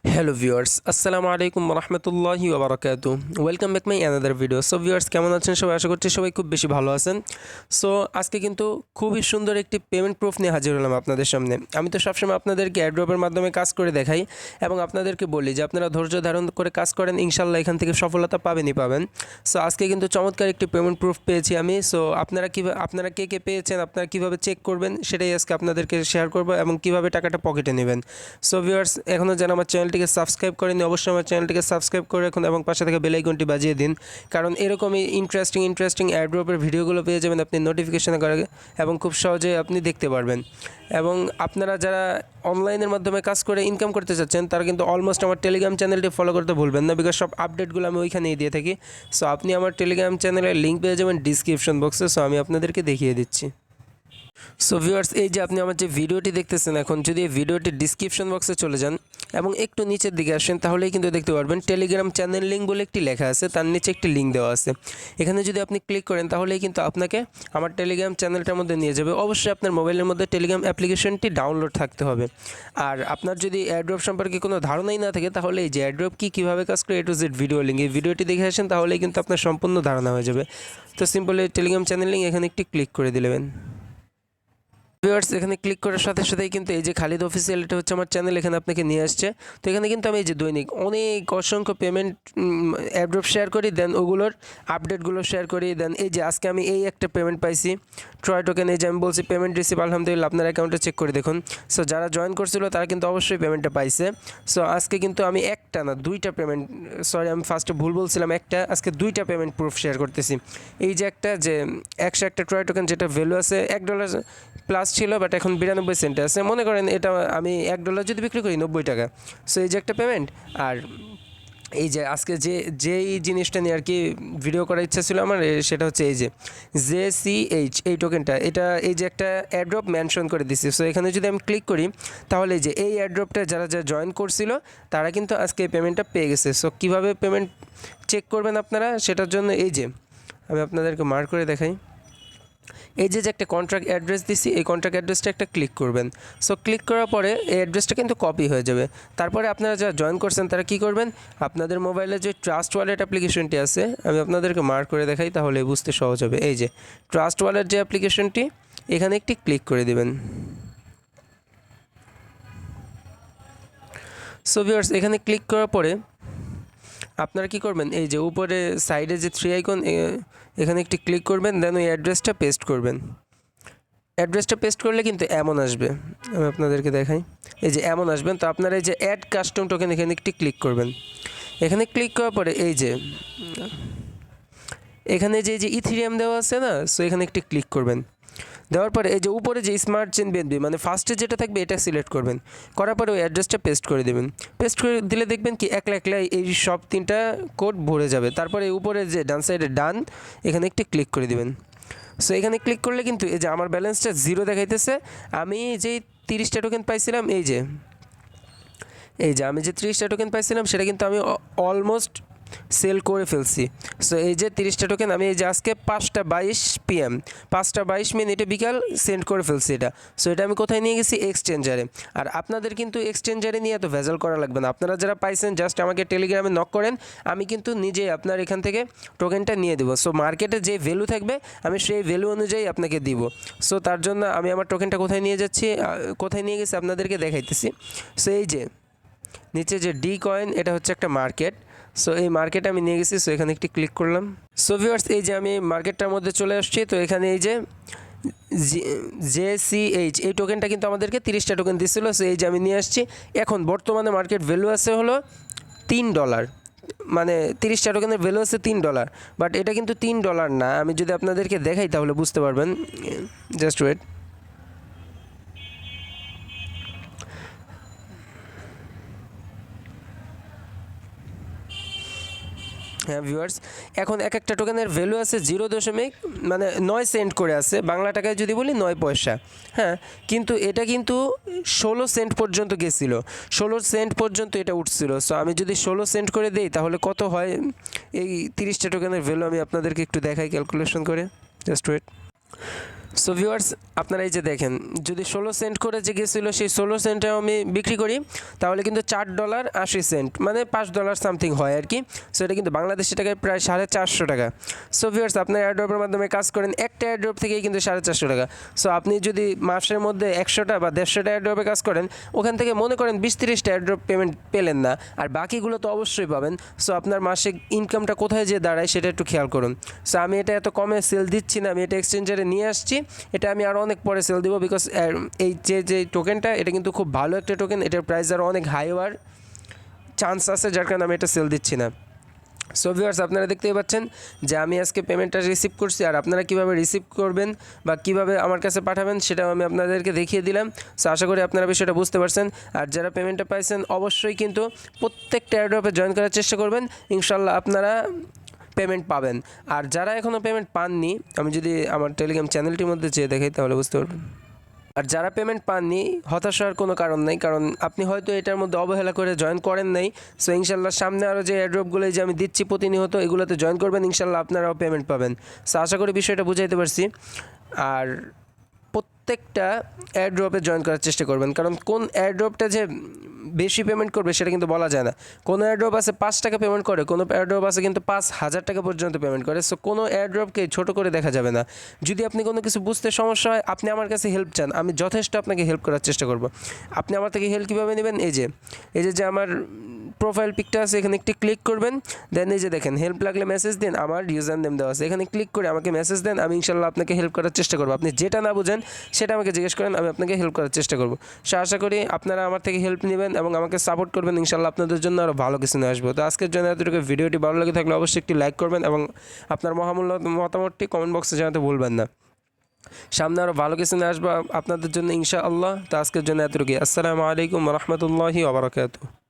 Hello viewers, আসসালামু আলাইকুম রহমতুল্লাহি ওবরাকাতু। Welcome back my another video. So viewers, কেমন আছেন সবাই? আশা করছি সবাই খুব বেশি ভালো আছেন। সো আজকে কিন্তু খুবই সুন্দর একটি পেমেন্ট প্রুফ নিয়ে হাজির হলাম আপনাদের সামনে। আমি তো সবসময় আপনাদেরকে এয়ারড্রপের মাধ্যমে কাজ করে দেখাই এবং আপনাদেরকে বলি যে আপনারা ধৈর্য ধারণ করে কাজ করেন, ইনশাল্লাহ এখান থেকে সফলতা পাবেন। সো আজকে কিন্তু চমৎকার একটি পেমেন্ট প্রুফ পেয়েছি আমি। সো আপনারা কে কে পেয়েছেন, আপনারা কীভাবে চেক করবেন সেটাই আজকে আপনাদেরকে শেয়ার করবো এবং কীভাবে টাকাটা পকেটে নেবেন। সো ভিউয়ার্স, এখনও যেন আমার চ্যানেলটিকে সাবস্ক্রাইব করেন, অবশ্যই আমার চ্যানেলটিকে সাবস্ক্রাইব করে রাখুন এবং পাশে থেকে বেল আইকনটি বাজিয়ে দিন, কারণ এরকমই ইন্টারেস্টিং এয়ারড্রপের ভিডিওগুলো পেয়ে যাবেন আপনি নোটিফিকেশন করে এবং খুব সহজে আপনি দেখতে পারবেন। এবং আপনারা যারা অনলাইনের মাধ্যমে কাজ করে ইনকাম করতে চাচ্ছেন তারা কিন্তু অলমোস্ট আমার টেলিগ্রাম চ্যানেলটি ফলো করতে ভুলবেন না, বিকজ সব আপডেটগুলো আমি ওইখানেই দিয়ে থাকি। সো আপনি আমার টেলিগ্রাম চ্যানেলের লিঙ্ক পেয়ে যাবেন ডিসক্রিপশন বক্সে। সো আমি আপনাদেরকে দেখিয়ে দিচ্ছি। সো ভিউয়ার্স, এই যে আপনি আমার যে ভিডিওটি দেখতেছেন, এখন যদি এই ভিডিওটি ডিসক্রিপশন বক্সে চলে যান এবং একটু নিচের দিকে আসেন তাহলেই কিন্তু দেখতে পারবেন টেলিগ্রাম চ্যানেল লিঙ্ক বলে একটি লেখা আছে, তার নিচে একটি লিঙ্ক দেওয়া আছে। এখানে যদি আপনি ক্লিক করেন তাহলেই কিন্তু আপনাকে আমার টেলিগ্রাম চ্যানেলটার মধ্যে নিয়ে যাবে। অবশ্যই আপনার মোবাইলের মধ্যে টেলিগ্রাম অ্যাপ্লিকেশনটি ডাউনলোড থাকতে হবে। আর আপনার যদি এয়ারড্রপ সম্পর্কে কোনো ধারণাই না থাকে তাহলে এই যে এয়ারড্রপ কীভাবে কাজ করে A to Z video link, এই ভিডিওটি দেখে আসেন তাহলেই কিন্তু আপনার সম্পূর্ণ ধারণা হয়ে যাবে। তো সিম্পলি টেলিগ্রাম চ্যানেল লিঙ্ক এখানে একটি ক্লিক করে দিলেন। ভিউয়ার্স, এখানে ক্লিক করার সাথে সাথেই কিন্তু এই যে খালিদ অফিসিয়াল, এটা হচ্ছে আমার চ্যানেল, এখানে আপনাকে নিয়ে আসছে। তো এখানে কিন্তু আমি এই যে দৈনিক অসংখ্য পেমেন্ট এয়ারড্রপ শেয়ার করি, দেন ওগুলোর আপডেটগুলো শেয়ার করি। দেন এই যে আজকে আমি এই একটা পেমেন্ট পাইছি ট্রয় টোকেন, এই যে আমি বলছি পেমেন্ট রিসিভ, আলহামদুলিল্লাহ আপনার অ্যাকাউন্টে চেক করে দেখুন। সো যারা জয়েন করছিল তারা কিন্তু অবশ্যই পেমেন্টটা পাইছে। সো আজকে কিন্তু আমি একটা না দুইটা পেমেন্ট, সরি আমি ফার্স্টে ভুল বলছিলাম, আজকে দুইটা পেমেন্ট প্রুফ শেয়ার করতেছি। এই যে একটা যে 101 ট্রয় টোকেন, যেটা ভ্যালু আছে $1 প্লাস ছিল, বাট এখন 92 সেন্টে আছে। মনে করেন এটা আমি $1 যদি বিক্রি করি 90 টাকা। সো এই যে একটা পেমেন্ট। আর এই যে আজকে যেই জিনিসটা নিয়ে আর কি ভিডিও করার ইচ্ছা ছিল আমার, সেটা হচ্ছে এই যে JCH এই টোকেনটা, এটা এই যে একটা এয়ারড্রপ মেনশন করে দিছি। সো এখানে যদি আমি ক্লিক করি তাহলে এই যে এই এয়ারড্রপটা যারা জয়েন করছিল তারা কিন্তু আজকে এই পেমেন্টটা পেয়ে গেছে। সো কীভাবে পেমেন্ট চেক করবেন আপনারা, সেটার জন্য এই যে আমি আপনাদেরকে মার্ক করে দেখাই। এই যে একটা কন্ট্রাক্ট অ্যাড্রেস দিছি, এই কন্ট্রাক্ট অ্যাড্রেসটা একটা ক্লিক করবেন। সো ক্লিক করার পরে এই অ্যাড্রেসটা কিন্তু কপি হয়ে যাবে। তারপরে আপনারা যারা জয়েন করছেন তারা কী করবেন, আপনাদের মোবাইলে যে ট্রাস্ট ওয়ালেট অ্যাপ্লিকেশনটি আছে, আমি আপনাদেরকে মার্ক করে দেখাই তাহলে বুঝতে সহজ হবে। এই যে ট্রাস্ট ওয়ালেট যে অ্যাপ্লিকেশনটি, এখানে একটি ক্লিক করে দিবেন। সো ভিউয়ার্স, এখানে ক্লিক করার পরে আপনারা কী করবেন, এই যে উপরে সাইডে যে 3 আইকন, এখানে একটি ক্লিক করবেন, দেন ওই অ্যাড্রেসটা পেস্ট করবেন। অ্যাড্রেসটা পেস্ট করলে কিন্তু এমন আসবে, আমি আপনাদেরকে দেখাই। এই যে এমন আসবেন। তো আপনারা এই যে অ্যাড কাস্টম টোকেন, এখানে একটি ক্লিক করবেন। এখানে ক্লিক করার পরে এই যে এখানে যে ইথিরিয়াম দেওয়া আছে না, সো এখানে একটি ক্লিক করবেন। দেওয়ার পরে এই যে উপরে যে স্মার্ট চেন বিএনবি মানে ফার্স্টে যেটা থাকবে এটা সিলেক্ট করবেন। করার পরে ওই অ্যাড্রেসটা পেস্ট করে দেবেন। পেস্ট করে দিলে দেখবেন কি একলা এই সব 3টা কোড ভরে যাবে। তারপরে উপরে যে ডান সাইডে ডান, এখানে একটি ক্লিক করে দিবেন। সো এখানে ক্লিক করলে কিন্তু এই যে আমার ব্যালেন্সটা 0 দেখাইতেছে। আমি যে 30টা টোকেন পাইছিলাম, এই যে আমি যে 30টা টোকেন পাইছিলাম সেটা কিন্তু আমি অলমোস্ট সেল করে ফেলছি। সো এই যে 30টা টোকেন আমি এই যে আজকে 5টা 22 PM 5টা 22 মিনিটে বিকাল সেন্ড করে ফেলছি এটা। সো এটা আমি কোথায় নিয়ে গেছি, এক্সচেঞ্জারে। আর আপনাদের কিন্তু এক্সচেঞ্জারে নিয়ে এত ভেজাল করা লাগবে না। আপনারা যারা পাইছেন জাস্ট আমাকে টেলিগ্রামে নক করেন, আমি কিন্তু নিজে আপনার এখান থেকে টোকেনটা নিয়ে দেবো। সো মার্কেটে যে ভ্যালু থাকবে আমি সেই ভ্যালু অনুযায়ী আপনাকে দিব। সো তার জন্য আমি আমার টোকেনটা কোথায় নিয়ে যাচ্ছি, কোথায় নিয়ে গেছি আপনাদেরকে দেখাইতেছি। সো এই যে নিচে যে ডি কয়েন, এটা হচ্ছে একটা মার্কেট। সো এই মার্কেটে আমি নিয়ে গেছি। সো এখানে একটি ক্লিক করলাম। সো ভিউয়ার্স, এই যে আমি মার্কেটটার মধ্যে চলে আসছি। তো এখানে এই যে JCH এই টোকেনটা কিন্তু আমাদেরকে 30টা টোকেন দিচ্ছিলো। সো এই যে আমি নিয়ে আসছি। এখন বর্তমানে মার্কেট ভ্যালু আছে হলো $3, মানে 30টা টোকেনের ভ্যালু আছে $3। বাট এটা কিন্তু $3 না। আমি যদি আপনাদেরকে দেখাই তাহলে বুঝতে পারবেন। Just wait. হ্যাঁ ভিউয়ার্স, এখন একটা টোকেনের ভ্যালু আছে 0.9 সেন্ট করে আছে, বাংলা টাকায় যদি বলি 9 পয়সা। হ্যাঁ, কিন্তু এটা কিন্তু 16 সেন্ট পর্যন্ত গেছিলো, 16 সেন্ট পর্যন্ত এটা উঠছিল। সো আমি যদি 16 সেন্ট করে দেই তাহলে কত হয়, এই 30টা টোকেনের ভ্যালু আমি আপনাদেরকে একটু দেখাই ক্যালকুলেশন করে। Just wait. সো ভিউয়ার্স, আপনারা এই যে দেখেন, যদি 16 সেন্ট করে যে গেছিলো সেই 16 সেন্টে আমি বিক্রি করি তাহলে কিন্তু $4.80 মানে $5 সামথিং হয় আর কি। সো এটা কিন্তু বাংলাদেশি টাকায় প্রায় 450 টাকা। সো ভিউয়ার্স, আপনার এয়ারড্রপের মাধ্যমে কাজ করেন, একটা এয়ারড্রপ থেকেই কিন্তু 450 টাকা। সো আপনি যদি মাসের মধ্যে 100টা বা 150টা এয়ারড্রপে কাজ করেন, ওখান থেকে মনে করেন 20-30টা এয়ারড্রপ পেমেন্ট পেলেন না, আর বাকিগুলো তো অবশ্যই পাবেন। সো আপনার মাসিক ইনকামটা কোথায় যে দাঁড়ায় সেটা একটু খেয়াল করুন। সো আমি এটা এত কমে সেল দিচ্ছি না, আমি এটা এক্সচেঞ্জারে নিয়ে আসছি, এটা আমি আরও অনেক পরে সেল দিব, বিকজ এই যে টোকেনটা এটা কিন্তু খুব ভালো একটা টোকেন, এটার প্রাইস আরও অনেক হাই হওয়ার চান্স আছে, যার কারণে আমি এটা সেল দিচ্ছি না। সো ভিউয়ার্স, আপনারা দেখতেই পাচ্ছেন যে আমি আজকে পেমেন্টটা রিসিভ করছি, আর আপনারা কীভাবে রিসিভ করবেন বা কীভাবে আমার কাছে পাঠাবেন সেটাও আমি আপনাদেরকে দেখিয়ে দিলাম। সো আশা করি আপনারা বিষয়টা বুঝতে পারছেন। আর যারা পেমেন্টটা পাইছেন অবশ্যই কিন্তু প্রত্যেকটা এয়ারড্রপে জয়েন করার চেষ্টা করবেন, ইনশাল্লাহ আপনারা পেমেন্ট পাবেন। আর যারা এখনও পেমেন্ট পাননি, আমি যদি আমার টেলিগ্রাম চ্যানেলটির মধ্যে যেয়ে দেখাই তাহলে বুঝতে পারবেন। আর যারা পেমেন্ট পাননি, হতাশ হওয়ার কোনো কারণ নেই, কারণ আপনি হয়তো এটার মধ্যে অবহেলা করে জয়েন করেন নাই। সো ইনশাল্লাহ সামনে আরও যে এয়ারড্রপগুলো যে আমি দিচ্ছি প্রতিনিয়ত, এগুলোতে জয়েন করবেন, ইনশাল্লাহ আপনারাও পেমেন্ট পাবেন। সো আশা করি বিষয়টা বুঝাইতে পারছি। আর প্রত্যেকটা এয়ারড্রপে জয়েন করার চেষ্টা করবেন, কারণ কোন এয়ারড্রপটা যে বেশি পেমেন্ট করবে সেটা কিন্তু বলা যায় না। কোনো এয়ারড্রপ আছে 5 টাকা পেমেন্ট করে, কোনো এয়ারড্রপ আছে কিন্তু 5,000 টাকা পর্যন্ত পেমেন্ট করে। সো কোনো এয়ারড্রপকে ছোটো করে দেখা যাবে না। যদি আপনি কোনো কিছু বুঝতে সমস্যা হয়, আপনি আমার কাছে হেল্প চান, আমি যথেষ্ট আপনাকে হেল্প করার চেষ্টা করব। আপনি আমার থেকে হেল্প কীভাবে নেবেন, এই যে আমার প্রোফাইল পিকটা আছে, এখানে একটি ক্লিক করবেন, দেন এই যে দেখেন হেল্প লাগলে মেসেজ দিন, আমার ইউজার নেম দেওয়া আছে, এখানে ক্লিক করে আমাকে মেসেজ দেন, আমি ইনশাল্লাহ আপনাকে হেল্প করার চেষ্টা করবো। আপনি যেটা না বুঝেন সেটা আমাকে জিজ্ঞেস করেন, আমি আপনাকে হেল্প করার চেষ্টা করবো। সো আশা করি আপনারা আমার থেকে হেল্প নেবেন এবং আমাকে সাপোর্ট করবেন, ইনশাল্লাহ আপনাদের জন্য আরও ভালো কিছু নিয়ে আসবো। তো আজকের জন্য এতটুকু, ভিডিওটি ভালো লাগে থাকলে অবশ্যই একটি লাইক করবেন এবং আপনার মহামূল্য মতামতটি কমেন্ট বক্সে জানাতে ভুলবেন না। সামনে আরও ভালো কিছু নিয়ে আসবো আপনাদের জন্য ইনশাআল্লাহ। তো আজকের জন্য এতটুকুই। আসসালামু আলাইকুম রহমতুল্লাহি ওয়া বারাকাতুহু।